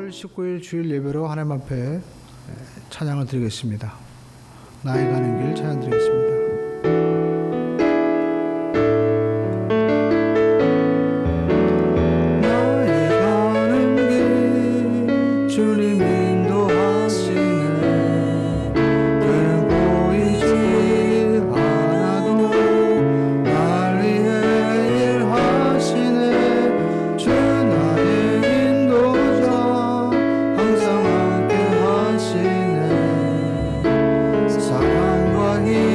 10월 19일 주일 예배로 하나님 앞에 찬양을 드리겠습니다. 나의 가는 길 찬양 드리겠습니다. 사랑과 힘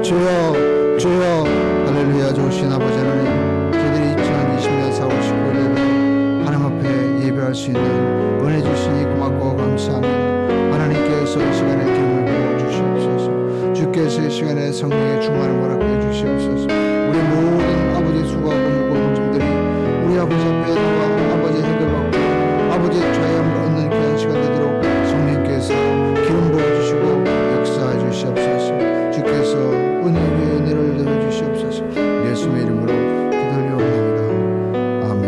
주여 주여 할렐루야. 좋으신 아버지 하나님, 저희들이 2020년 4월 19일 하나님 앞에 예배할 수 있는 은혜 주시니 고맙고 감사합니다. 하나님께서 이 시간에 기름을 부어주시옵소서. 주께서 이 시간에 성령의 충만을 허락해 주시옵소서. 우리 모든 아버지 수고하고 무거운 짐들이 우리 아버지 앞에 나와 아버지의 해결받고 아버지의 자유함을 얻는 귀한 시간 되도록 성령께서 기름 부어주시고 역사해 주시옵소서. 주께서 은혜 위에 은혜를 더해 주시옵소서. 예수의 이름으로 기도드리옵나이다. 아멘.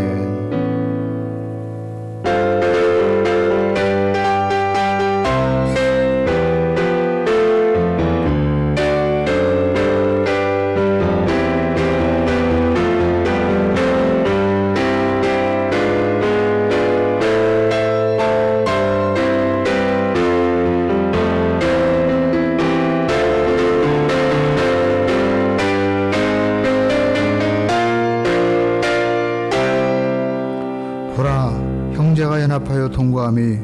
보라, 형제가 연합하여 동거함이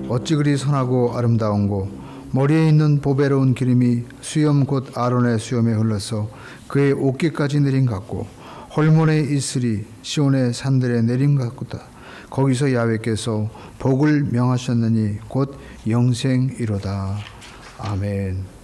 어찌 그리 선하고 아름다운고, 머리에 있는 보배로운 기름이 수염 곧 아론의 수염에 흘러서 그의 옷깃까지 내림 같고, 헐몬의 이슬이 시온의 산들에 내림 같구다. 거기서 야훼께서 복을 명하셨느니 곧 영생이로다. 아멘.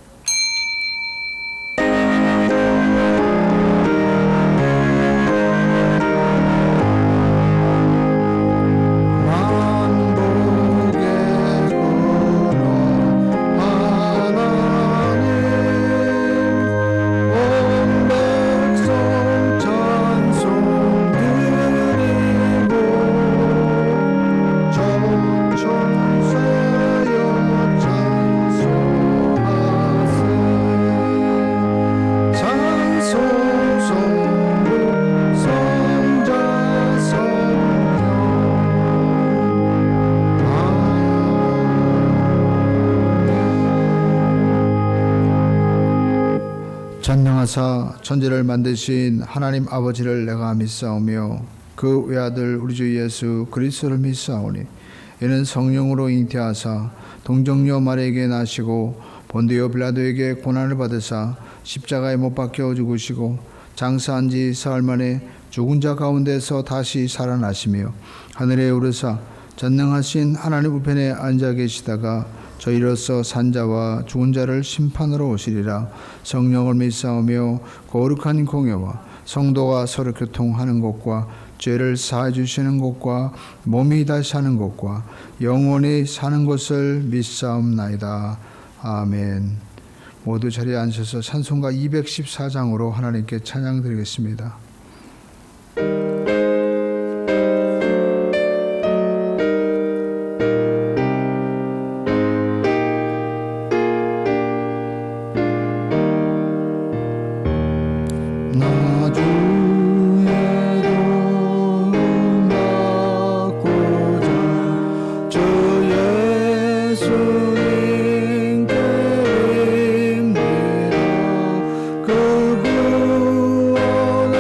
전능하사 천지를 만드신 하나님 아버지를 내가 믿사오며 그 외아들 우리 주 예수 그리스도를 믿사오니, 이는 성령으로 잉태하사 동정녀 마리아에게 나시고 본디오 빌라도에게 고난을 받으사 십자가에 못 박혀 죽으시고 장사한 지 사흘 만에 죽은 자 가운데서 다시 살아나시며 하늘에 오르사 전능하신 하나님 우편에 앉아 계시다가 저희로서 산자와 죽은 자를 심판으로 오시리라. 성령을 믿사오며 거룩한 공예와 성도가 서로 교통하는 것과 죄를 사해 주시는 것과 몸이 다시 사는 것과 영원히 사는 것을 믿사옵나이다. 아멘. 모두 자리에 앉으셔서 찬송가 214장으로 하나님께 찬양 드리겠습니다. 그 구원을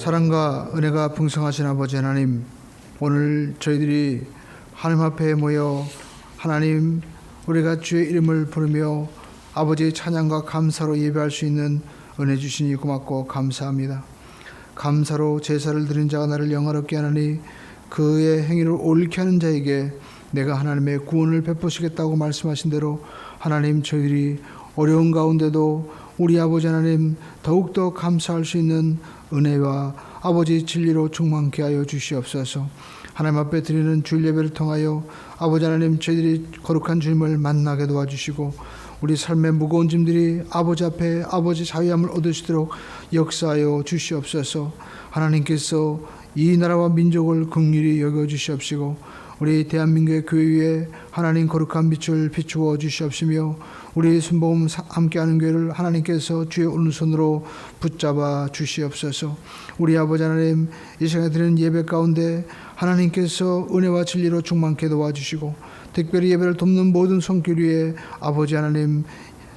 사랑과 은혜가 풍성하신 아버지 하나님, 오늘 저희들이 하나님 앞에 모여 하나님 우리가 주의 이름을 부르며 아버지의 찬양과 감사로 예배할 수 있는 은혜 주시니 고맙고 감사합니다. 감사로 제사를 드린 자가 나를 영화롭게 하나니 그의 행위를 옳게 하는 자에게 내가 하나님의 구원을 베푸시겠다고 말씀하신 대로 하나님, 저희들이 어려운 가운데도 우리 아버지 하나님 더욱더 감사할 수 있는 은혜와 아버지 진리로 충만케 하여 주시옵소서. 하나님 앞에 드리는 주일 예배를 통하여 아버지 하나님, 저희들이 거룩한 주님을 만나게 도와주시고 우리 삶의 무거운 짐들이 아버지 앞에 아버지 자유함을 얻으시도록 역사하여 주시옵소서. 하나님께서 이 나라와 민족을 긍휼히 여겨 주시옵시고 우리 대한민국의 교회 위에 하나님 거룩한 빛을 비추어 주시옵시며 우리 순복음 함께하는 교회를 하나님께서 주의 오른손으로 붙잡아 주시옵소서. 우리 아버지 하나님, 이 시간에 드리는 예배 가운데 하나님께서 은혜와 진리로 충만케 도와주시고 특별히 예배를 돕는 모든 손길 위에 아버지 하나님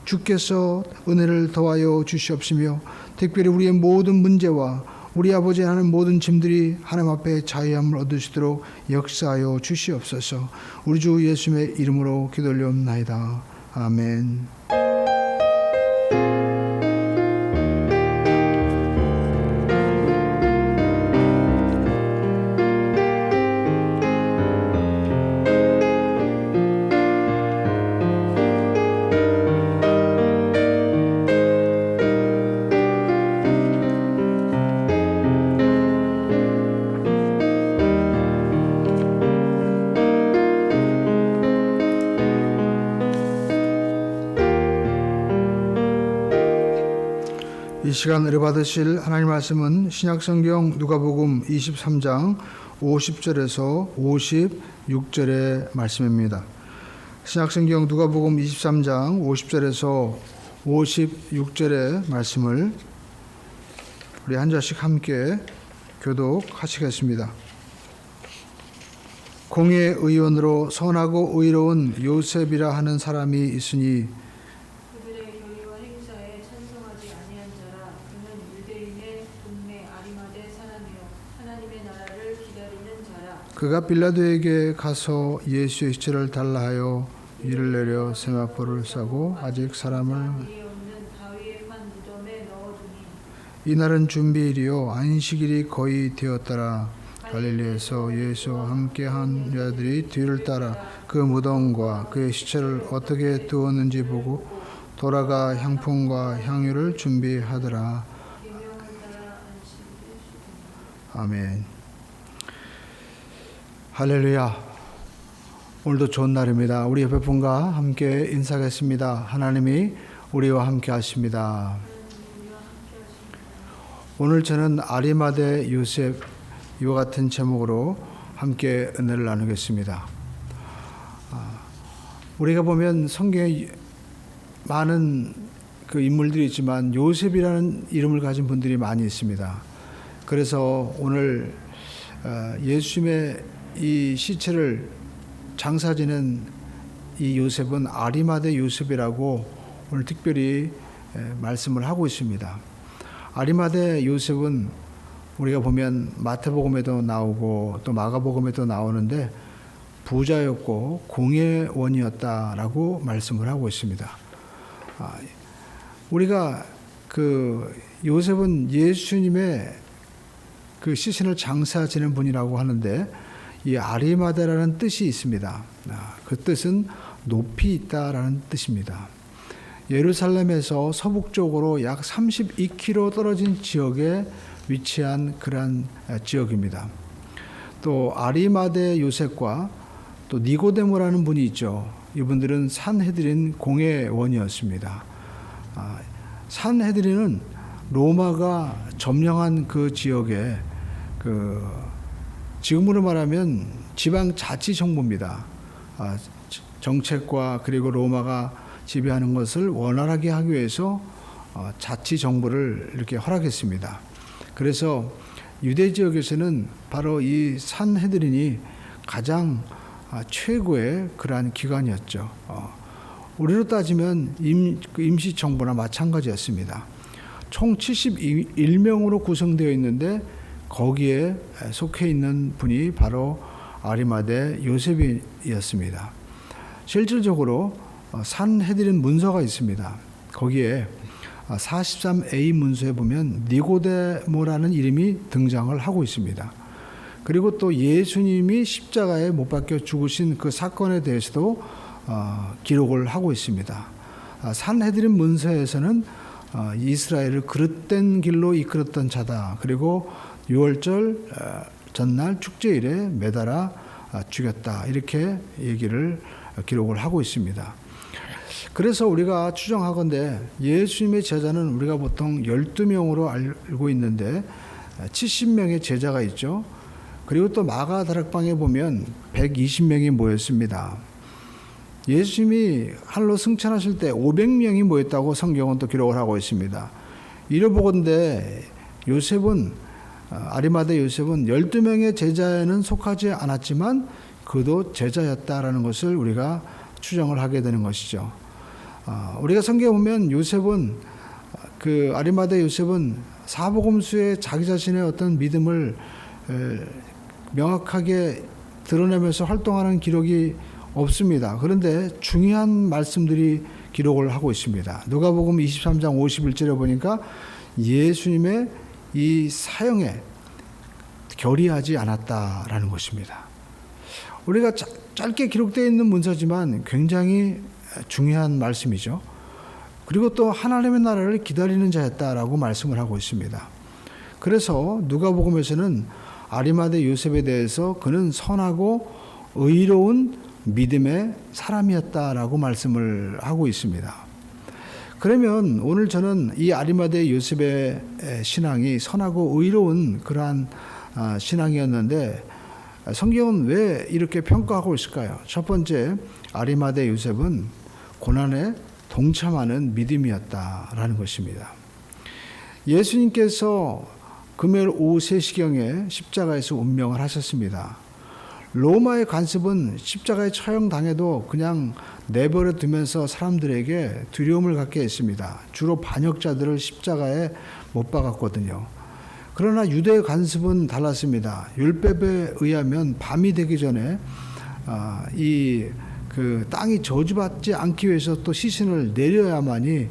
주께서 은혜를 더하여 주시옵시며 특별히 우리의 모든 문제와 우리 아버지 하나님 모든 짐들이 하나님 앞에 자유함을 얻으시도록 역사하여 주시옵소서. 우리 주 예수님의 이름으로 기도 올려옵나이다. 아멘. 이 시간 은혜 받으실 하나님 말씀은 신약성경 누가복음 23장 50절에서 56절의 말씀입니다. 신약성경 누가복음 23장 50절에서 56절의 말씀을 우리 한 절씩 함께 교독하시겠습니다. 공의 의원으로 선하고 의로운 요셉이라 하는 사람이 있으니 그가 빌라도에게 가서 예수의 시체를 달라 하여 이를 내려 세마포를 싸고 아직 사람을 이날은 준비일이요 안식일이 거의 되었더라. 갈릴리에서 예수와 함께한 여자들이 뒤를 따라 그 무덤과 그의 시체를 어떻게 두었는지 보고 돌아가 향품과 향유를 준비하더라. 아멘. 할렐루야. 오늘도 좋은 날입니다. 우리 옆에 분과 함께 인사하겠습니다. 하나님이 우리와 함께 하십니다. 오늘 저는 아리마대 요셉 이와 같은 제목으로 함께 은혜를 나누겠습니다. 우리가 보면 성경에 많은 그 인물들이 있지만 요셉이라는 이름을 가진 분들이 많이 있습니다. 그래서 오늘 예수님의 이 시체를 장사지는 이 요셉은 아리마대 요셉이라고 오늘 특별히 말씀을 하고 있습니다. 아리마대 요셉은 우리가 보면 마태복음에도 나오고 또 마가복음에도 나오는데 부자였고 공회원이었다라고 말씀을 하고 있습니다. 우리가 그 요셉은 예수님의 그 시신을 장사 지낸 분이라고 하는데 이 아리마다라는 뜻이 있습니다. 그 뜻은 높이 있다라는 뜻입니다. 예루살렘에서 서북쪽으로 약 32km 떨어진 지역에 위치한 그러한 지역입니다. 또 아리마대 요셉과 또 니고데모라는 분이 있죠. 이분들은 산헤드린 공회원이었습니다. 산헤드린은 로마가 점령한 그 지역에 그 지금으로 말하면 지방자치정부입니다. 정책과 그리고 로마가 지배하는 것을 원활하게 하기 위해서 자치정부를 이렇게 허락했습니다. 그래서 유대 지역에서는 바로 이 산헤드린이 가장 최고의 그러한 기관이었죠. 우리로 따지면 임시정부나 마찬가지였습니다. 총 71명으로 구성되어 있는데 거기에 속해 있는 분이 바로 아리마대 요셉이었습니다. 실질적으로 산헤드린 문서가 있습니다. 거기에 43A 문서에 보면 니고데모라는 이름이 등장을 하고 있습니다. 그리고 또 예수님이 십자가에 못 박혀 죽으신 그 사건에 대해서도 기록을 하고 있습니다. 산헤드린 문서에서는 이스라엘을 그릇된 길로 이끌었던 자다. 그리고 6월절 전날 축제일에 매달아 죽였다. 이렇게 얘기를 기록을 하고 있습니다. 그래서 우리가 추정하건대 예수님의 제자는 우리가 보통 12명으로 알고 있는데 70명의 제자가 있죠. 그리고 또 마가 다락방에 보면 120명이 모였습니다. 예수님이 하늘로 승천하실 때 500명이 모였다고 성경은 또 기록을 하고 있습니다. 이러보건대 요셉은 아리마대 요셉은 12명의 제자에는 속하지 않았지만 그도 제자였다라는 것을 우리가 추정을 하게 되는 것이죠. 우리가 성경에 보면 요셉은 그 아리마대 요셉은 사복음서에 자기 자신의 어떤 믿음을 명확하게 드러내면서 활동하는 기록이 없습니다. 그런데 중요한 말씀들이 기록을 하고 있습니다. 누가복음 23장 51절에 보니까 예수님의 이 사형에 결의하지 않았다라는 것입니다. 우리가 짧게 기록되어 있는 문서지만 굉장히 중요한 말씀이죠. 그리고 또 하나님의 나라를 기다리는 자였다라고 말씀을 하고 있습니다. 그래서 누가복음에서는 아리마대 요셉에 대해서 그는 선하고 의로운 믿음의 사람이었다라고 말씀을 하고 있습니다. 그러면 오늘 저는 이 아리마대 요셉의 신앙이 선하고 의로운 그러한 신앙이었는데 성경은 왜 이렇게 평가하고 있을까요? 첫 번째, 아리마대 요셉은 고난에 동참하는 믿음이었다라는 것입니다. 예수님께서 금요일 오후 3시경에 십자가에서 운명을 하셨습니다. 로마의 간섭은 십자가에 처형당해도 그냥 내버려 두면서 사람들에게 두려움을 갖게 했습니다. 주로 반역자들을 십자가에 못 박았거든요. 그러나 유대의 간섭은 달랐습니다. 율법에 의하면 밤이 되기 전에 그 땅이 저주받지 않기 위해서 또 시신을 내려야만이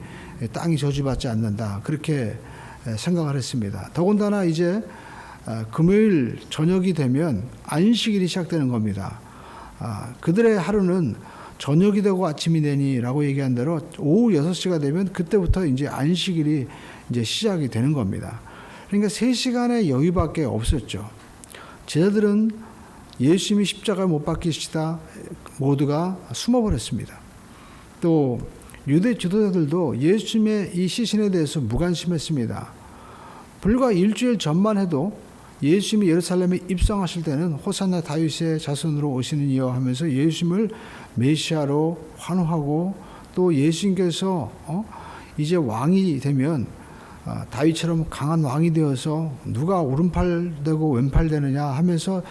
땅이 저주받지 않는다. 그렇게 생각을 했습니다. 더군다나 이제 금요일 저녁이 되면 안식일이 시작되는 겁니다. 그들의 하루는 저녁이 되고 아침이 되니라고 얘기한 대로 오후 6시가 되면 그때부터 이제 안식일이 이제 시작이 되는 겁니다. 그러니까 3시간의 여유밖에 없었죠. 제자들은 예수님이 십자가에 못 박히시다 모두가 숨어버렸습니다. 또 유대 지도자들도 예수님의 이 시신에 대해서 무관심했습니다. 불과 일주일 전만 해도 예수님이 예루살렘에 입성하실 때는 호산나 다윗의 자손으로 오시는 이여 하면서 예수님을 메시아로 환호하고 또 예수님께서 이제 왕이 되면 다윗처럼 강한 왕이 되어서 누가 오른팔 되고 왼팔 되느냐 하면서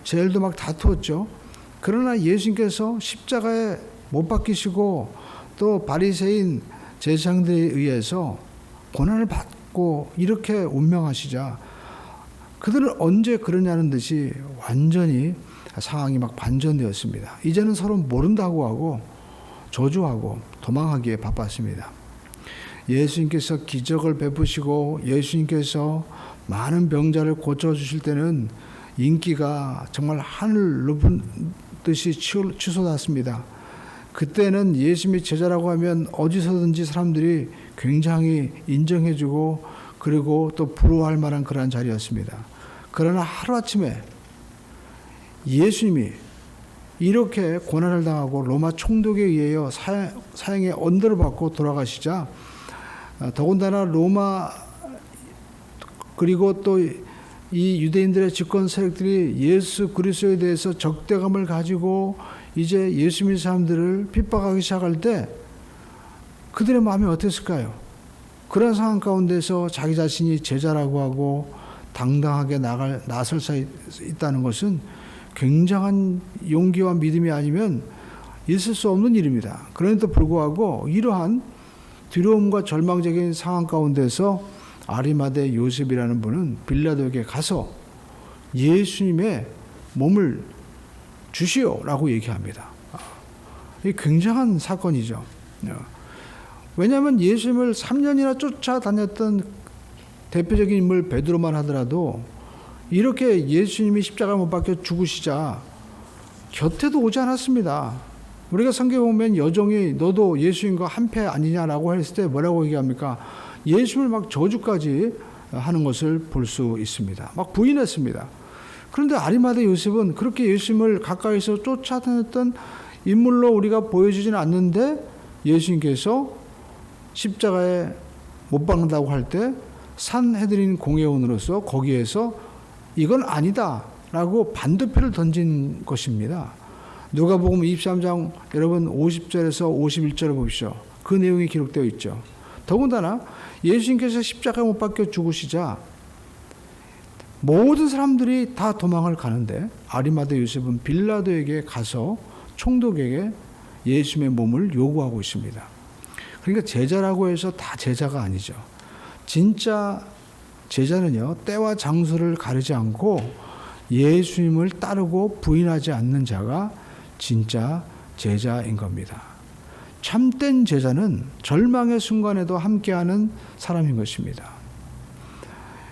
제일도 막 다투었죠. 그러나 예수님께서 십자가에 못 박히시고 또 바리새인 제사장들에 의해서 고난을 받고 이렇게 운명하시자 그들은 언제 그러냐는 듯이 완전히 상황이 막 반전되었습니다. 이제는 서로 모른다고 하고 저주하고 도망하기에 바빴습니다. 예수님께서 기적을 베푸시고 예수님께서 많은 병자를 고쳐주실 때는 인기가 정말 하늘 높은 듯이 치솟았습니다. 그때는 예수님의 제자라고 하면 어디서든지 사람들이 굉장히 인정해주고 그리고 또 부러워할 만한 그런 자리였습니다. 그러나 하루아침에 예수님이 이렇게 고난을 당하고 로마 총독에 의하여 사형의 언도를 받고 돌아가시자, 더군다나 로마 그리고 또 이 유대인들의 집권 세력들이 예수 그리스도에 대해서 적대감을 가지고 이제 예수 믿는 사람들을 핍박하기 시작할 때 그들의 마음이 어땠을까요? 그런 상황 가운데서 자기 자신이 제자라고 하고 당당하게 나설 수 있다는 것은 굉장한 용기와 믿음이 아니면 있을 수 없는 일입니다. 그런데도 불구하고 이러한 두려움과 절망적인 상황 가운데서 아리마대 요셉이라는 분은 빌라도에게 가서 예수님의 몸을 주시오라고 얘기합니다. 이게 굉장한 사건이죠. 왜냐하면 예수님을 3년이나 쫓아다녔던 대표적인 인물 베드로만 하더라도 이렇게 예수님이 십자가에 못 박혀 죽으시자 곁에도 오지 않았습니다. 우리가 성경에 보면 여종이 너도 예수님과 한패 아니냐라고 했을 때 뭐라고 얘기합니까? 예수님을 막 저주까지 하는 것을 볼 수 있습니다. 막 부인했습니다. 그런데 아리마대 요셉은 그렇게 예수님을 가까이서 쫓아다녔던 인물로 우리가 보여지지는 않는데 예수님께서 십자가에 못 박는다고 할 때 산헤드린 공회원으로서 거기에서 이건 아니다라고 반대표를 던진 것입니다. 누가복음 23장 여러분 50절에서 51절을 보십시오. 그 내용이 기록되어 있죠. 더군다나 예수님께서 십자가에 못 박혀 죽으시자 모든 사람들이 다 도망을 가는데 아리마대 요셉은 빌라도에게 가서 총독에게 예수님의 몸을 요구하고 있습니다. 그러니까 제자라고 해서 다 제자가 아니죠. 진짜 제자는요, 때와 장소를 가리지 않고 예수님을 따르고 부인하지 않는 자가 진짜 제자인 겁니다. 참된 제자는 절망의 순간에도 함께하는 사람인 것입니다.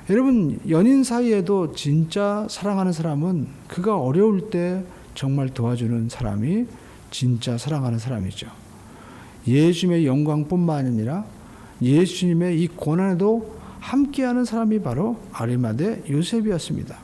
여러분, 연인 사이에도 진짜 사랑하는 사람은 그가 어려울 때 정말 도와주는 사람이 진짜 사랑하는 사람이죠. 예수님의 영광뿐만 아니라 예수님의 이 고난에도 함께하는 사람이 바로 아리마대 요셉이었습니다.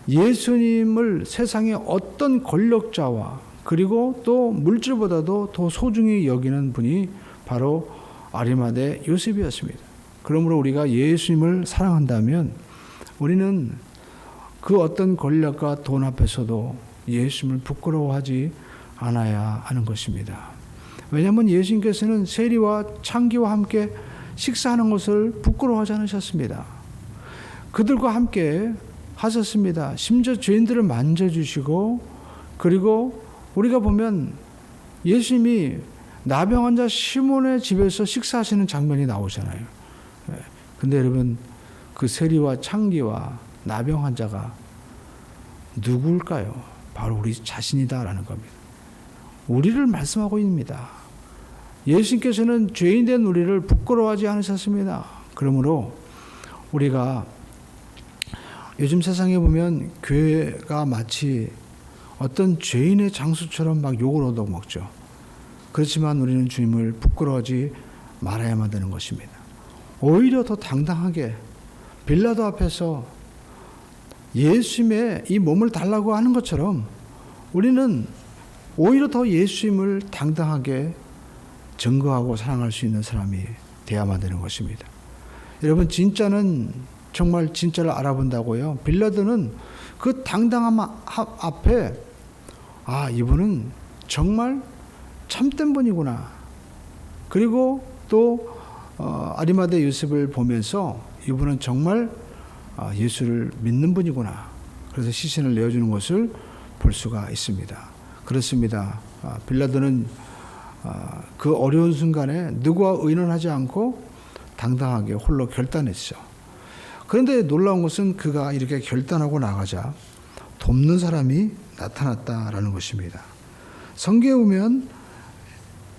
예수님을 세상의 어떤 권력자와 그리고 또 물질보다도 더 소중히 여기는 분이 바로 아리마대 요셉이었습니다. 그러므로 우리가 예수님을 사랑한다면 우리는 그 어떤 권력과 돈 앞에서도 예수님을 부끄러워하지 않아야 하는 것입니다. 왜냐하면 예수님께서는 세리와 창기와 함께 식사하는 것을 부끄러워하지 않으셨습니다. 그들과 함께 하셨습니다. 심지어 죄인들을 만져주시고, 그리고 우리가 보면 예수님이 나병 환자 시몬의 집에서 식사하시는 장면이 나오잖아요. 근데 여러분, 그 세리와 창기와 나병 환자가 누구일까요? 바로 우리 자신이다라는 겁니다. 우리를 말씀하고 있습니다. 예수님께서는 죄인된 우리를 부끄러워하지 않으셨습니다. 그러므로 우리가 요즘 세상에 보면 교회가 마치 어떤 죄인의 장소처럼 막 욕을 얻어먹죠. 그렇지만 우리는 주님을 부끄러워하지 말아야만 되는 것입니다. 오히려 더 당당하게 빌라도 앞에서 예수님의 이 몸을 달라고 하는 것처럼 우리는 오히려 더 예수님을 당당하게 증거하고 사랑할 수 있는 사람이 되어야만 되는 것입니다. 여러분, 진짜는 정말 진짜를 알아본다고요. 빌라도는 그 당당함 앞에 이분은 정말 참된 분이구나. 그리고 또 아리마대 요셉을 보면서 이분은 정말 예수를 믿는 분이구나. 그래서 시신을 내어주는 것을 볼 수가 있습니다. 그렇습니다. 빌라도는 그 어려운 순간에 누구와 의논하지 않고 당당하게 홀로 결단했죠. 그런데 놀라운 것은 그가 이렇게 결단하고 나가자 돕는 사람이 나타났다라는 것입니다. 성경에 보면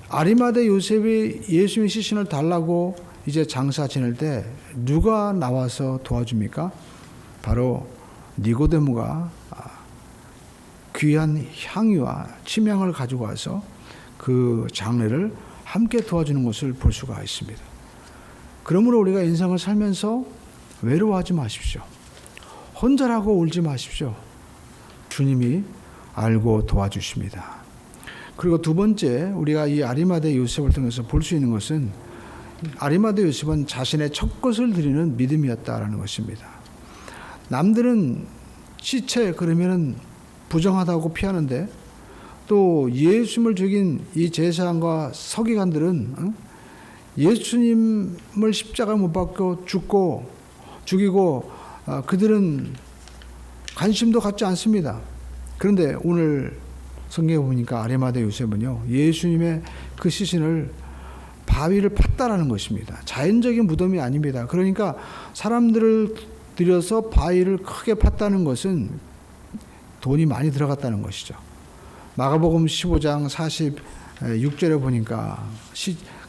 아리마대 요셉이 예수님의 시신을 달라고 이제 장사 지낼 때 누가 나와서 도와줍니까? 바로 니고데모가 귀한 향유와 침향을 가지고 와서 그 장례를 함께 도와주는 것을 볼 수가 있습니다. 그러므로 우리가 인생을 살면서 외로워하지 마십시오. 혼자라고 울지 마십시오. 주님이 알고 도와주십니다. 그리고 두 번째, 우리가 이 아리마대 요셉을 통해서 볼 수 있는 것은 아리마대 요셉은 자신의 첫 것을 드리는 믿음이었다라는 것입니다. 남들은 시체 그러면은 부정하다고 피하는데 또 예수님을 죽인 이 제사장과 서기관들은 예수님을 십자가에 못 박고 죽이고 그들은 관심도 갖지 않습니다. 그런데 오늘 성경에 보니까 아리마대 요셉은요, 예수님의 그 시신을 바위를 팠다라는 것입니다. 자연적인 무덤이 아닙니다. 그러니까 사람들을 들여서 바위를 크게 팠다는 것은 돈이 많이 들어갔다는 것이죠. 마가복음 15장 46절에 보니까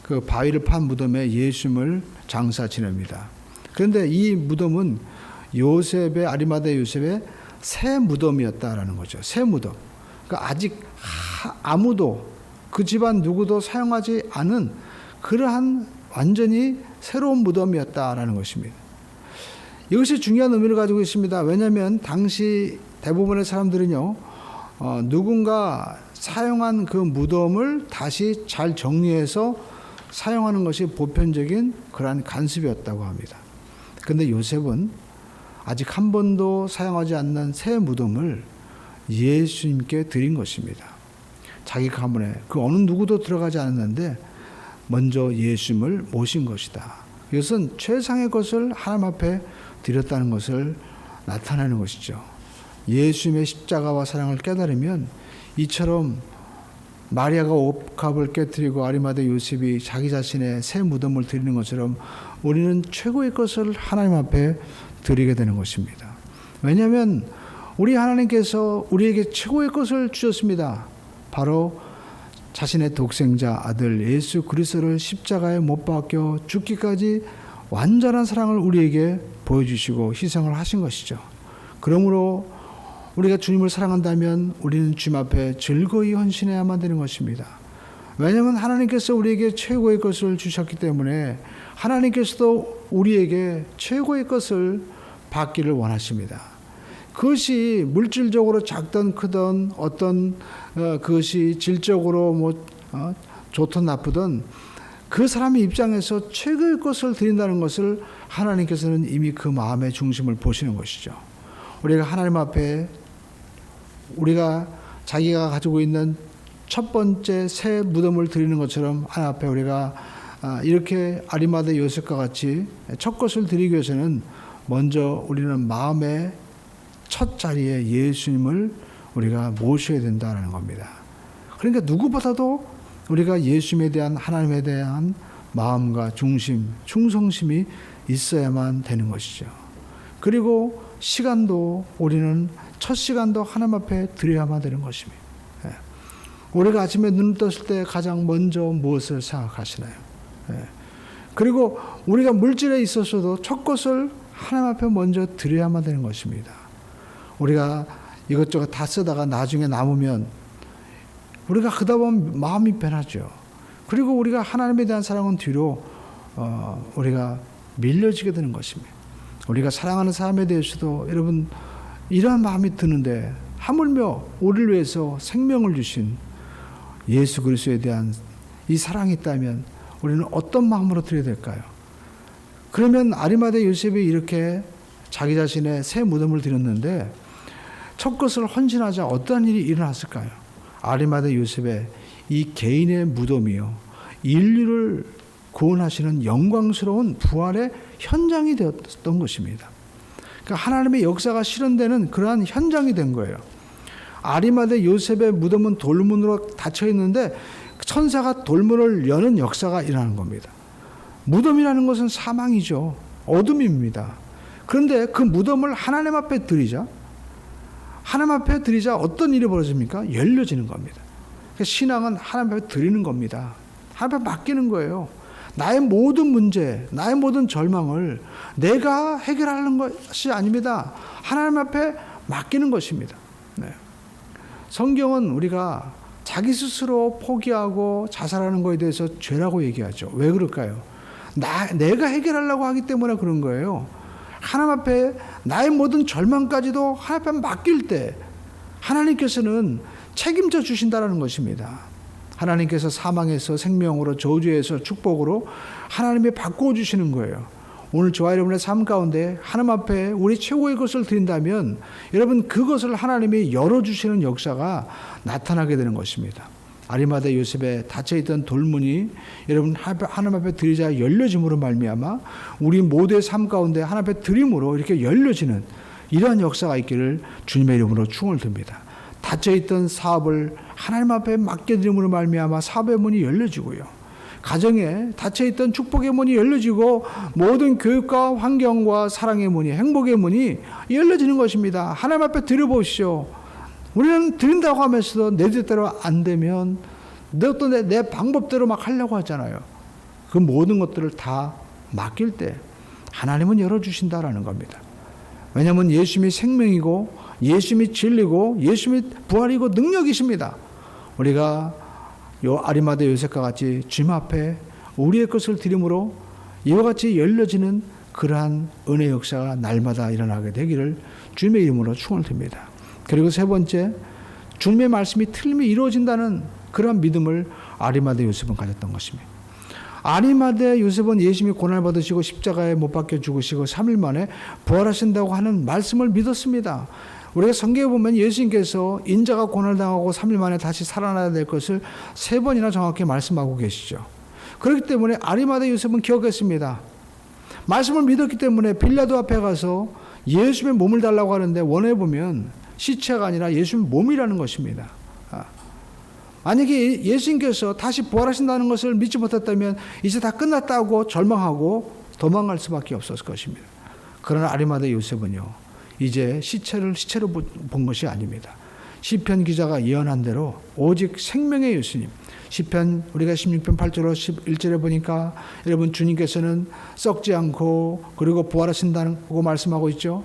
그 바위를 판 무덤에 예수님을 장사 지냅니다. 그런데 이 무덤은 아리마대 요셉의 새 무덤이었다라는 거죠. 새 무덤. 그러니까 아직 아무도 그 집안 누구도 사용하지 않은 그러한 완전히 새로운 무덤이었다라는 것입니다. 이것이 중요한 의미를 가지고 있습니다. 왜냐하면 당시 대부분의 사람들은요, 누군가 사용한 그 무덤을 다시 잘 정리해서 사용하는 것이 보편적인 그러한 관습이었다고 합니다. 그런데 요셉은 아직 한 번도 사용하지 않는 새 무덤을 예수님께 드린 것입니다. 자기가 한 번에 그 어느 누구도 들어가지 않았는데 먼저 예수님을 모신 것이다. 이것은 최상의 것을 하나님 앞에 드렸다는 것을 나타내는 것이죠. 예수님의 십자가와 사랑을 깨달으면 이처럼 마리아가 옷값을 깨뜨리고 아리마대 요셉이 자기 자신의 새 무덤을 드리는 것처럼 우리는 최고의 것을 하나님 앞에 드리게 되는 것입니다. 왜냐하면 우리 하나님께서 우리에게 최고의 것을 주셨습니다. 바로 자신의 독생자 아들 예수 그리스도를 십자가에 못 박혀 죽기까지 완전한 사랑을 우리에게 보여주시고 희생을 하신 것이죠. 그러므로 우리가 주님을 사랑한다면 우리는 주님 앞에 즐거이 헌신해야만 되는 것입니다. 왜냐하면 하나님께서 우리에게 최고의 것을 주셨기 때문에 하나님께서도 우리에게 최고의 것을 받기를 원하십니다. 그것이 물질적으로 작든 크든 어떤 그것이 질적으로 좋든 나쁘든 그 사람의 입장에서 최고의 것을 드린다는 것을 하나님께서는 이미 그 마음의 중심을 보시는 것이죠. 우리가 하나님 앞에 우리가 자기가 가지고 있는 첫 번째 새 무덤을 드리는 것처럼 하나님 앞에 우리가 이렇게 아리마대 요셉과 같이 첫 것을 드리기 위해서는 먼저 우리는 마음의 첫 자리에 예수님을 우리가 모셔야 된다는 겁니다. 그러니까 누구보다도 우리가 예수님에 대한 하나님에 대한 마음과 중심, 충성심이 있어야만 되는 것이죠. 그리고 시간도 우리는 첫 시간도 하나님 앞에 드려야만 되는 것입니다. 우리가 아침에 눈을 떴을 때 가장 먼저 무엇을 생각하시나요? 그리고 우리가 물질에 있어서도 첫 것을 하나님 앞에 먼저 드려야만 되는 것입니다. 우리가 이것저것 다 쓰다가 나중에 남으면 우리가 그러다 보면 마음이 변하죠. 그리고 우리가 하나님에 대한 사랑은 뒤로 우리가 밀려지게 되는 것입니다. 우리가 사랑하는 사람에 대해서도 여러분 이러한 마음이 드는데 하물며 우리를 위해서 생명을 주신 예수 그리스도에 대한 이 사랑이 있다면 우리는 어떤 마음으로 드려야 될까요? 그러면 아리마대 요셉이 이렇게 자기 자신의 새 무덤을 드렸는데 첫 것을 헌신하자 어떠한 일이 일어났을까요? 아리마대 요셉의 이 개인의 무덤이요, 인류를 구원하시는 영광스러운 부활의 현장이 되었던 것입니다. 그러니까 하나님의 역사가 실현되는 그러한 현장이 된 거예요. 아리마대 요셉의 무덤은 돌문으로 닫혀 있는데 천사가 돌문을 여는 역사가 일어나는 겁니다. 무덤이라는 것은 사망이죠. 어둠입니다. 그런데 그 무덤을 하나님 앞에 드리자 어떤 일이 벌어집니까? 열려지는 겁니다. 신앙은 하나님 앞에 드리는 겁니다. 하나님 앞에 맡기는 거예요. 나의 모든 문제, 나의 모든 절망을 내가 해결하는 것이 아닙니다. 하나님 앞에 맡기는 것입니다. 네. 성경은 우리가 자기 스스로 포기하고 자살하는 것에 대해서 죄라고 얘기하죠. 왜 그럴까요? 내가 해결하려고 하기 때문에 그런 거예요. 하나님 앞에 나의 모든 절망까지도 하나님 앞에 맡길 때 하나님께서는 책임져 주신다는 것입니다. 하나님께서 사망에서 생명으로, 저주에서 축복으로 하나님이 바꾸어 주시는 거예요. 오늘 저와 여러분의 삶 가운데 하나님 앞에 우리 최고의 것을 드린다면 여러분 그것을 하나님이 열어주시는 역사가 나타나게 되는 것입니다. 아리마다 요셉의 닫혀있던 돌문이 여러분 하나님 앞에 드리자 열려짐으로 말미암아 우리 모두의 삶 가운데 하나님 앞에 드림으로 이렇게 열려지는 이러한 역사가 있기를 주님의 이름으로 축원을 드립니다. 닫혀있던 사업을 하나님 앞에 맡겨드림으로 말미암아 사업의 문이 열려지고요. 가정에 닫혀있던 축복의 문이 열려지고 모든 교육과 환경과 사랑의 문이, 행복의 문이 열려지는 것입니다. 하나님 앞에 드려보시오. 우리는 드린다고 하면서도 내 뜻대로 안 되면 내 방법대로 막 하려고 하잖아요. 그 모든 것들을 다 맡길 때 하나님은 열어주신다라는 겁니다. 왜냐하면 예수님이 생명이고 예수님이 진리고 예수님이 부활이고 능력이십니다. 우리가 요 아리마다 요셉과 같이 주님 앞에 우리의 것을 드림으로 이와 같이 열려지는 그러한 은혜 역사가 날마다 일어나게 되기를 주님의 이름으로 축원을 드립니다. 그리고 세 번째, 주님의 말씀이 틀림이 이루어진다는 그러한 믿음을 아리마다 요셉은 가졌던 것입니다. 아리마다 요셉은 예수님이 고난을 받으시고 십자가에 못 박혀 죽으시고 3일 만에 부활하신다고 하는 말씀을 믿었습니다. 우리가 성경에 보면 예수님께서 인자가 고난을 당하고 3일 만에 다시 살아나야 될 것을 3번이나 정확히 말씀하고 계시죠. 그렇기 때문에 아리마다 요셉은 기억했습니다. 말씀을 믿었기 때문에 빌라도 앞에 가서 예수님의 몸을 달라고 하는데 원해 보면 시체가 아니라 예수님의 몸이라는 것입니다. 만약에 예수님께서 다시 부활하신다는 것을 믿지 못했다면 이제 다 끝났다고 절망하고 도망갈 수밖에 없었을 것입니다. 그러나 아리마다 요셉은요, 이제 시체로 본 것이 아닙니다. 시편 기자가 예언한 대로 오직 생명의 예수님, 시편 우리가 16편 8절 11절에 보니까 여러분 주님께서는 썩지 않고 그리고 부활하신다고 말씀하고 있죠.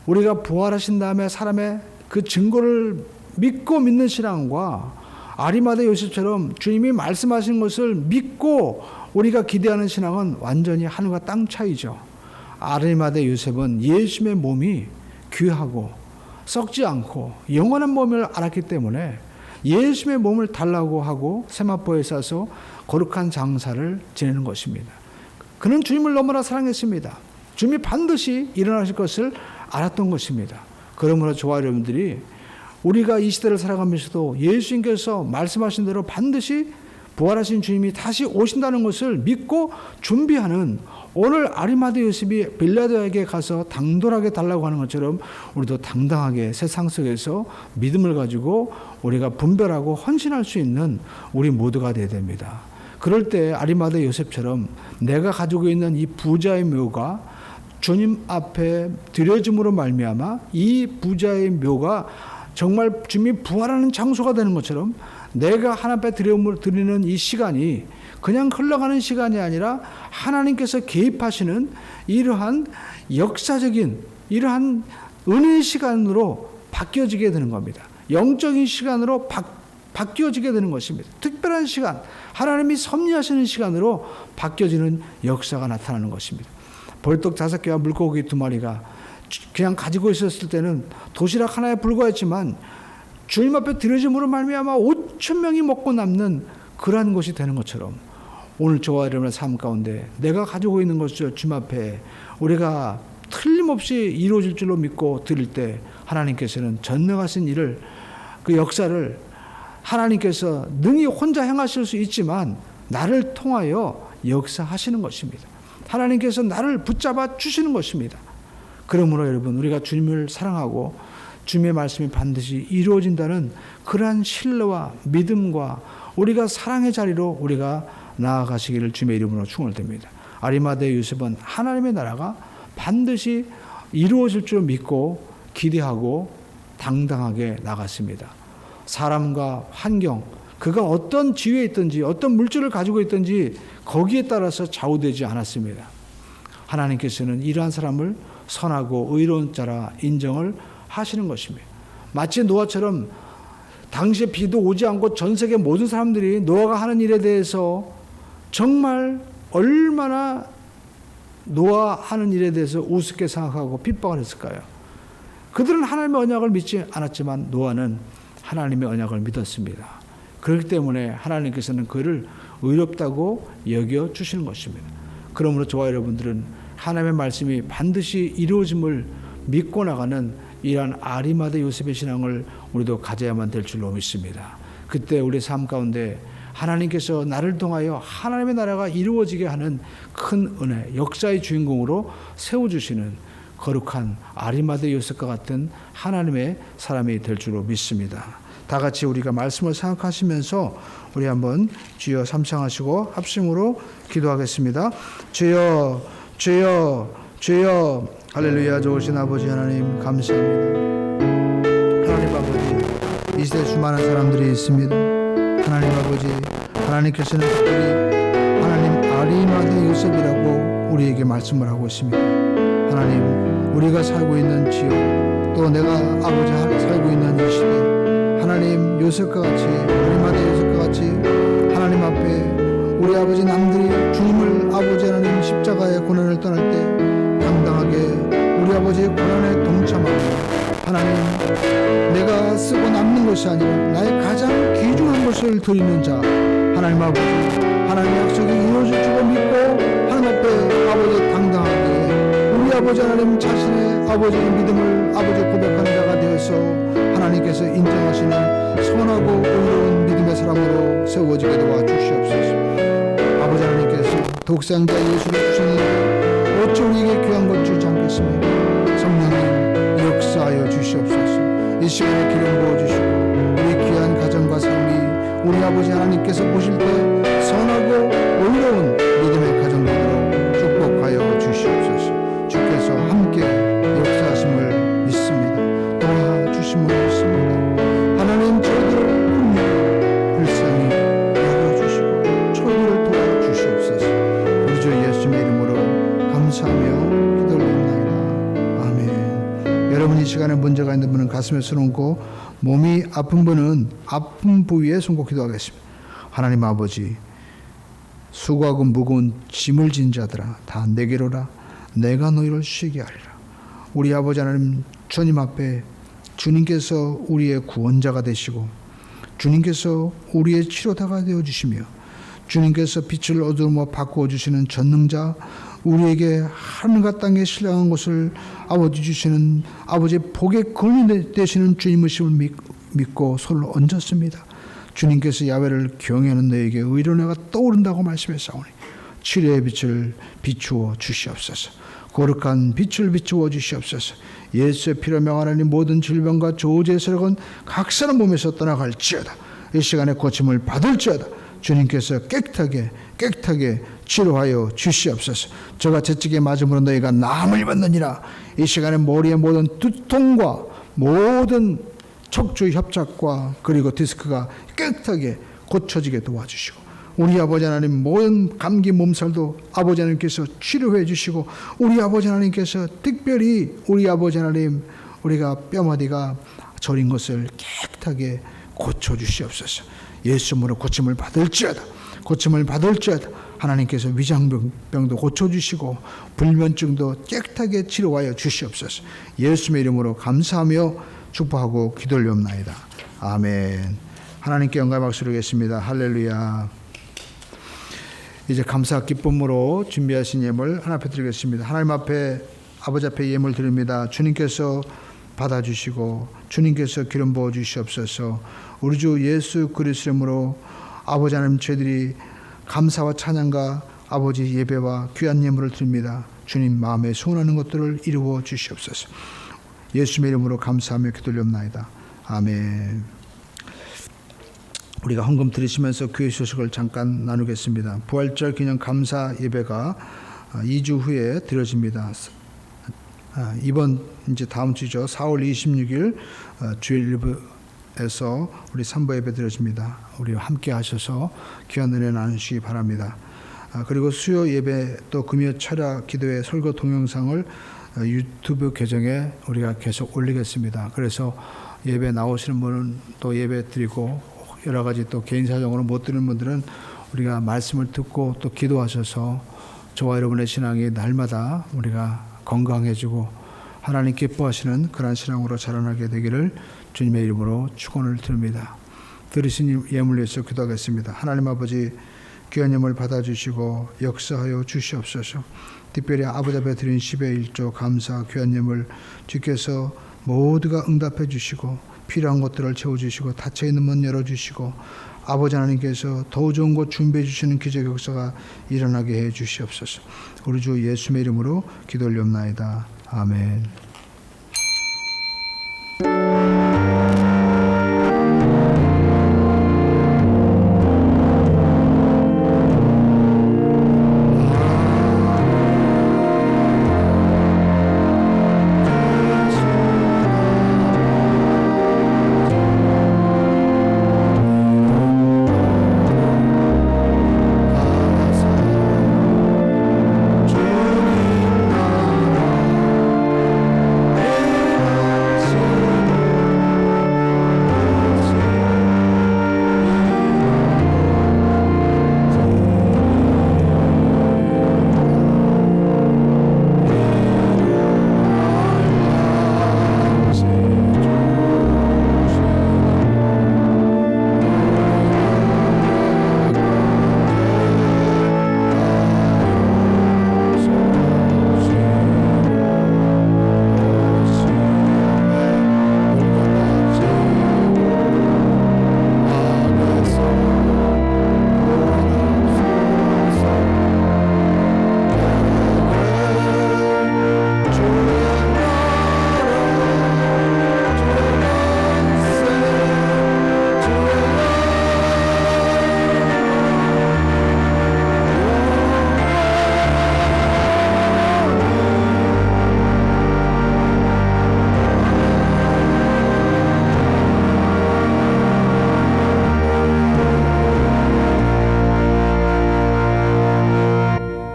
우리가 부활하신 다음에 사람의 그 증거를 믿고 믿는 신앙과 아리마다 요셉처럼 주님이 말씀하신 것을 믿고 우리가 기대하는 신앙은 완전히 하늘과 땅 차이죠. 아리마다 요셉은 예수님의 몸이 귀하고 썩지 않고 영원한 몸을 알았기 때문에 예수님의 몸을 달라고 하고 세마포에 싸서 거룩한 장사를 지내는 것입니다. 그는 주님을 너무나 사랑했습니다. 주님이 반드시 일어나실 것을 알았던 것입니다. 그러므로 저와 여러분들이 우리가 이 시대를 살아가면서도 예수님께서 말씀하신 대로 반드시 부활하신 주님이 다시 오신다는 것을 믿고 준비하는 오늘 아리마다 요셉이 빌라도에게 가서 당돌하게 달라고 하는 것처럼 우리도 당당하게 세상 속에서 믿음을 가지고 우리가 분별하고 헌신할 수 있는 우리 모두가 되어야 됩니다. 그럴 때 아리마다 요셉처럼 내가 가지고 있는 이 부자의 묘가 주님 앞에 드려짐으로 말미암아 이 부자의 묘가 정말 주님이 부활하는 장소가 되는 것처럼 내가 하나님 앞에 드리는 이 시간이 그냥 흘러가는 시간이 아니라 하나님께서 개입하시는 이러한 역사적인 이러한 은혜의 시간으로 바뀌어지게 되는 겁니다. 영적인 시간으로 바뀌어지게 되는 것입니다. 특별한 시간, 하나님이 섭리하시는 시간으로 바뀌어지는 역사가 나타나는 것입니다. 벌떡 5개와 물고기 2마리가 그냥 가지고 있었을 때는 도시락 하나에 불과했지만 주님 앞에 드려짐으로 말미암아 5,000명이 먹고 남는 그러한 것이 되는 것처럼 오늘 저와 여러분의 삶 가운데 내가 가지고 있는 것을 주님 앞에 우리가 틀림없이 이루어질 줄로 믿고 드릴 때 하나님께서는 전능하신 일을 그 역사를 하나님께서 능히 혼자 행하실 수 있지만 나를 통하여 역사하시는 것입니다. 하나님께서 나를 붙잡아 주시는 것입니다. 그러므로 여러분 우리가 주님을 사랑하고 주님의 말씀이 반드시 이루어진다는 그러한 신뢰와 믿음과 우리가 사랑의 자리로 우리가 나아가시기를 주님의 이름으로 축원을 드립니다. 아리마다의 요셉은 하나님의 나라가 반드시 이루어질 줄 믿고 기대하고 당당하게 나갔습니다. 사람과 환경, 그가 어떤 지위에 있든지 어떤 물질을 가지고 있든지 거기에 따라서 좌우되지 않았습니다. 하나님께서는 이러한 사람을 선하고 의로운 자라 인정을 하시는 것입니다. 마치 노아처럼 당시에 비도 오지 않고 전 세계 모든 사람들이 노아가 하는 일에 대해서 정말 얼마나 노아 하는 일에 대해서 우습게 생각하고 핍박을 했을까요? 그들은 하나님의 언약을 믿지 않았지만 노아는 하나님의 언약을 믿었습니다. 그렇기 때문에 하나님께서는 그를 의롭다고 여겨 주시는 것입니다. 그러므로 저와 여러분들은 하나님의 말씀이 반드시 이루어짐을 믿고 나가는 이러한 아리마대 요셉의 신앙을 우리도 가져야만 될 줄로 믿습니다. 그때 우리 삶 가운데 하나님께서 나를 통하여 하나님의 나라가 이루어지게 하는 큰 은혜, 역사의 주인공으로 세워주시는 거룩한 아리마대 요셉과 같은 하나님의 사람이 될 줄로 믿습니다. 다 같이 우리가 말씀을 생각하시면서 우리 한번 주여 삼창하시고 합심으로 기도하겠습니다. 주여, 주여, 주여. 할렐루야. 좋으신 아버지 하나님 감사합니다. 하나님 아버지, 이 시대 수많은 사람들이 있습니다. 하나님 아버지, 하나님께서는 특별히 하나님 아리마대 요셉이라고 우리에게 말씀을 하고 있습니다. 하나님, 우리가 살고 있는 지역, 또 내가 아버지 살고 있는 이 시대, 하나님 요셉과 같이, 아리마대 요셉과 같이 하나님 앞에 우리 아버지 남들이 주님을 아버지 하나님 십자가의 고난을 떠날 때 당당하게 우리 아버지의 고난에 동참하고, 하나님 내가 쓰고 남는 것이 아니라 나의 가장 귀중한 것을 드리는 자, 하나님 아버지, 하나님의 약속이 이루어질 줄 믿고 하나님 앞에 아버지 당당하게 우리 아버지 하나님 자신의 아버지의 믿음을 아버지 고백하는 자가 되어서 하나님께서 인정하시는 선하고 의로운 믿음의 사람으로 세워지게 도와주시옵소서. 아버지 하나님께서 독생자 예수를 주시니 어찌 우리에게 귀한 것 주지 않겠습니까? 성령님 역사하여 주시옵소서. 이 시간에 기름 부어주시고 우리 귀한 가정과 삶이 우리 아버지 하나님께서 보실 때 선하고 의로운 믿음의 가정들로 축복하여 주시옵소서. 주께서 함께 역사하심을 믿습니다. 도와주심을 믿습니다. 하나님 저희들을 긍휼히 불쌍히 여겨주시고 저희를 도와주시옵소서. 우리 주 예수님의 이름으로 감사하며 기도드립니다. 아멘. 여러분, 이 시간에 문제가 있는 분은 가슴에 손 얹고, 몸이 아픈 분은 아픈 부위에 손 얹고 기도하겠습니다. 하나님 아버지, 수고하고 무거운 짐을 진 자들아 다 내게로라. 내가 너희를 쉬게 하리라. 우리 아버지 하나님, 주님 앞에 주님께서 우리의 구원자가 되시고 주님께서 우리의 치료다가 되어주시며 주님께서 빛을 어두움으로 바꾸어 주시는 전능자, 우리에게 하늘과 땅에 신령한 것을 아버지 주시는 아버지의 복의 근원이 되시는 주님이심을 믿고 손을 얹었습니다. 주님께서 야훼를 경외하는 너에게 의로운 해가 떠오른다고 말씀했사오니 치료의 빛을 비추어 주시옵소서. 거룩한 빛을 비추어 주시옵소서. 예수의 피로 명하나니 모든 질병과 저주의 세력은 각 사람 몸에서 떠나갈지어다. 이 시간에 고침을 받을지어다. 주님께서 깨끗하게 치료하여 주시옵소서. 저가 채찍에 맞음으로 너희가 나음을 받느니라. 이 시간에 머리의 모든 두통과 모든 척추 협착과 그리고 디스크가 깨끗하게 고쳐지게 도와주시고, 우리 아버지 하나님 모든 감기 몸살도 아버지 하나님께서 치료해 주시고, 우리 아버지 하나님께서 특별히 우리 아버지 하나님, 우리가 뼈마디가 저린 것을 깨끗하게 고쳐주시옵소서. 예수님으로 고침을 받을지어다. 하나님께서 위장병도 고쳐주시고 불면증도 깨끗하게 치료하여 주시옵소서. 예수님의 이름으로 감사하며 축복하고 기도올리옵나이다. 아멘. 하나님께 영광의 박수를 드리겠습니다. 할렐루야. 이제 감사 기쁨으로 준비하신 예물 하나 앞에 드리겠습니다. 하나님 앞에, 아버지 앞에 예물 드립니다. 주님께서 받아주시고 주님께서 기름 부어 주시옵소서. 우리 주 예수 그리스도 이름으로 아버지 하나님, 저희들이 감사와 찬양과 아버지 예배와 귀한 예물을 드립니다. 주님 마음에 소원하는 것들을 이루어 주시옵소서. 예수님의 이름으로 감사하며 기도올리옵나이다. 아멘. 우리가 헌금 드리시면서 교회 소식을 잠깐 나누겠습니다. 부활절 기념 감사 예배가 2주 후에 드려집니다. 이번 이제 다음 주죠. 4월 26일 주일 일부에서 우리 3부 예배 드려집니다. 우리 함께 하셔서 귀한 은혜 나누시기 바랍니다. 그리고 수요 예배 또 금요 철야 기도회 설교 동영상을 유튜브 계정에 우리가 계속 올리겠습니다. 그래서 예배 나오시는 분은 또 예배 드리고 여러 가지 또 개인 사정으로 못 드리는 분들은 우리가 말씀을 듣고 또 기도하셔서 저와 여러분의 신앙이 날마다 우리가 건강해지고 하나님 기뻐하시는 그러한 신앙으로 자라나게 되기를 주님의 이름으로 축원을 드립니다. 들으신 예물 위해서 기도하겠습니다. 하나님 아버지 귀한 예물 받아주시고 역사하여 주시옵소서. 특별히 아버지 앞에 드린 10의 1조 감사 귀한 예물 주께서 모두가 응답해 주시고 필요한 것들을 채워주시고 닫혀있는 문 열어주시고 아버지 하나님께서 더 좋은 곳 준비해 주시는 기적 역사가 일어나게 해 주시옵소서. 우리 주 예수의 이름으로 기도 올리옵나이다. 아멘.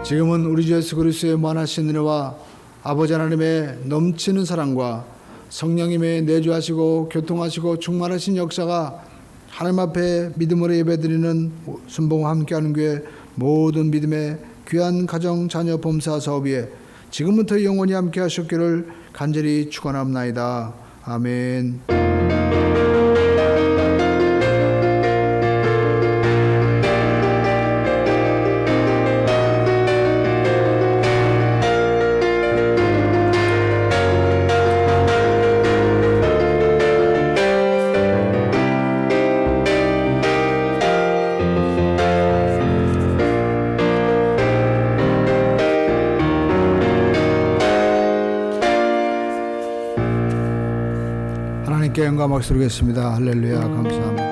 지금은 우리 주 예수 그리스도의 무한하신 은혜와 아버지 하나님의 넘치는 사랑과 성령님의 내주하시고 교통하시고 충만하신 역사가 하나님 앞에 믿음으로 예배드리는 순봉과 함께하는 교회 모든 믿음의 귀한 가정 자녀 범사 사업 위에 지금부터 영원히 함께 하셨기를 간절히 축원합나이다. 아멘. 하나님께 영광 박수 드리겠습니다. 할렐루야 감사합니다.